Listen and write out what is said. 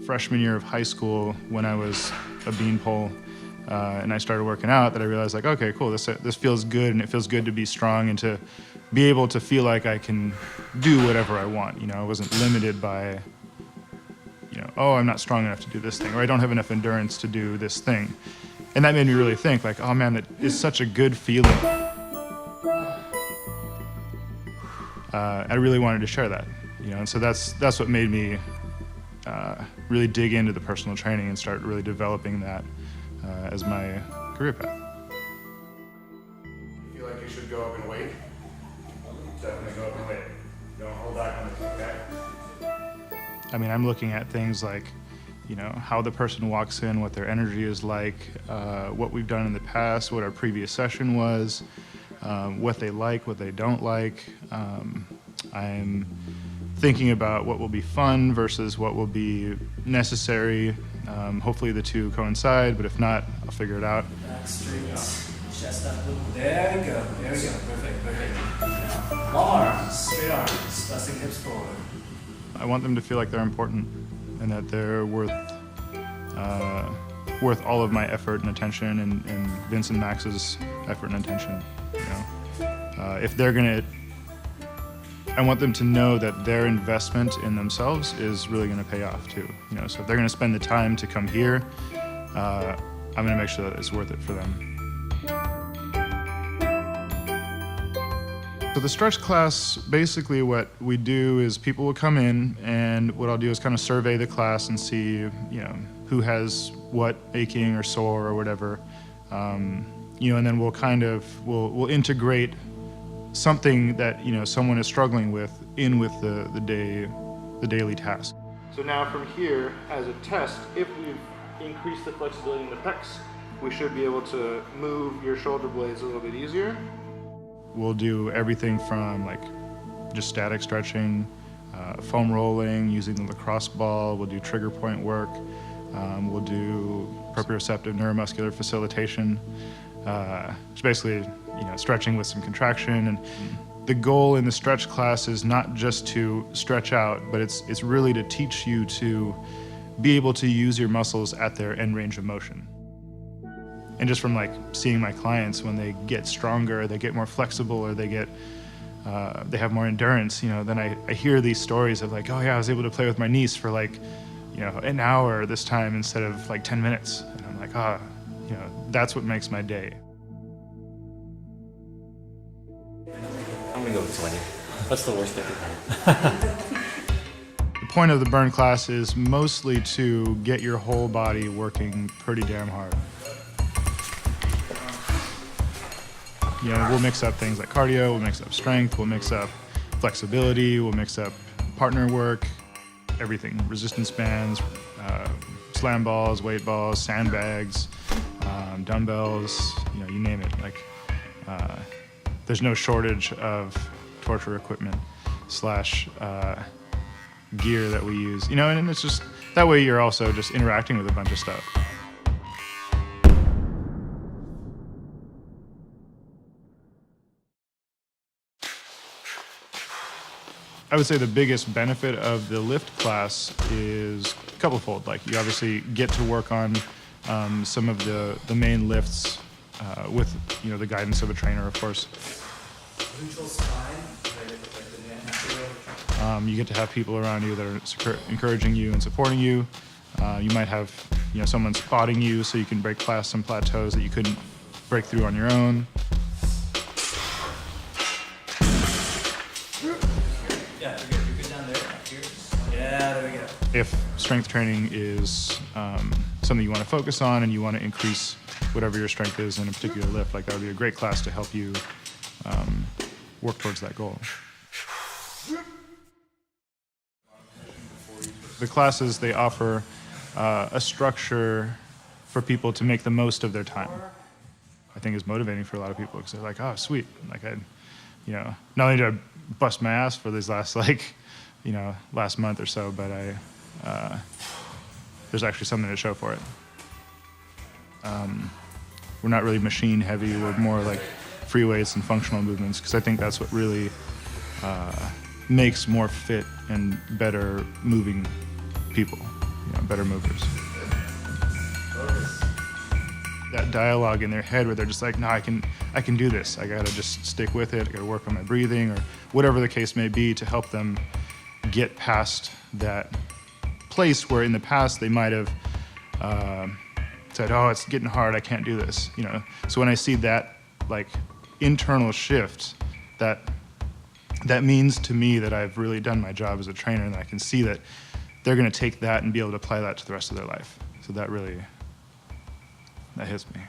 freshman year of high school when I was a beanpole and I started working out that I realized like, okay, cool, this feels good, and it feels good to be strong and to be able to feel like I can do whatever I want. You know, I wasn't limited by, you know, oh, I'm not strong enough to do this thing, or I don't have enough endurance to do this thing. And that made me really think like, oh man, that is such a good feeling. I really wanted to share that, you know, and so that's what made me really dig into the personal training and start really developing that as my career path. You feel like you should go up in weight? Definitely go up in weight. Don't hold back on it, okay? I mean, I'm looking at things like, you know, how the person walks in, what their energy is like, what we've done in the past, what our previous session was, what they like, what they don't like. I'm thinking about what will be fun versus what will be necessary. Hopefully the two coincide, but if not, I'll figure it out. Back straight, chest up, there we go, perfect. Now, long arms, straight arms, pressing hips forward. I want them to feel like they're important and that they're worth all of my effort and attention and Vince and Max's effort and attention. You know, if they're gonna, I want them to know that their investment in themselves is really gonna pay off too. You know, so if they're gonna spend the time to come here, I'm gonna make sure that it's worth it for them. So the stretch class, basically what we do is people will come in, and what I'll do is kind of survey the class and see, you know, who has what aching or sore or whatever, you know, and then we'll integrate something that, you know, someone is struggling with the daily task. So now from here, as a test, if we've increased the flexibility in the pecs, we should be able to move your shoulder blades a little bit easier. We'll do everything from like just static stretching, foam rolling, using the lacrosse ball. We'll do trigger point work. We'll do proprioceptive neuromuscular facilitation, which basically, you know, stretching with some contraction. And the goal in the stretch class is not just to stretch out, but it's really to teach you to be able to use your muscles at their end range of motion. And just from like seeing my clients, when they get stronger, they get more flexible, or they have more endurance, you know, then I hear these stories of like, oh yeah, I was able to play with my niece for like, you know, an hour this time instead of like 10 minutes. And I'm like, you know, that's what makes my day. I'm gonna go with 20. That's the worst I could have. The point of the burn class is mostly to get your whole body working pretty damn hard. You know, we'll mix up things like cardio, we'll mix up strength, we'll mix up flexibility, we'll mix up partner work, everything. Resistance bands, slam balls, weight balls, sandbags, dumbbells, you know, you name it. Like, there's no shortage of torture equipment / gear that we use. You know, and it's just, that way you're also just interacting with a bunch of stuff. I would say the biggest benefit of the lift class is couple-fold. Like, you obviously get to work on some of the main lifts with, you know, the guidance of a trainer, of course. Neutral spine, you get to have people around you that are encouraging you and supporting you. You might have, you know, someone spotting you so you can break past some plateaus that you couldn't break through on your own. Yeah, you're good down there. Here. Yeah, there we go. If strength training is something you want to focus on and you want to increase whatever your strength is in a particular lift, like, that would be a great class to help you work towards that goal. The classes, they offer a structure for people to make the most of their time. I think is motivating for a lot of people because they're like, oh, sweet. Like, you know, not only did I bust my ass for these last, last month or so, but there's actually something to show for it. We're not really machine heavy. We're more like free weights and functional movements, because I think that's what really makes more fit and better moving people. better movers. That dialogue in their head where they're just like, no, I can do this. I gotta just stick with it. I gotta work on my breathing or whatever the case may be to help them get past that place where in the past they might have said, oh, it's getting hard, I can't do this. So when I see that like internal shift, that means to me that I've really done my job as a trainer, and I can see that they're gonna take that and be able to apply that to the rest of their life. So that hits me.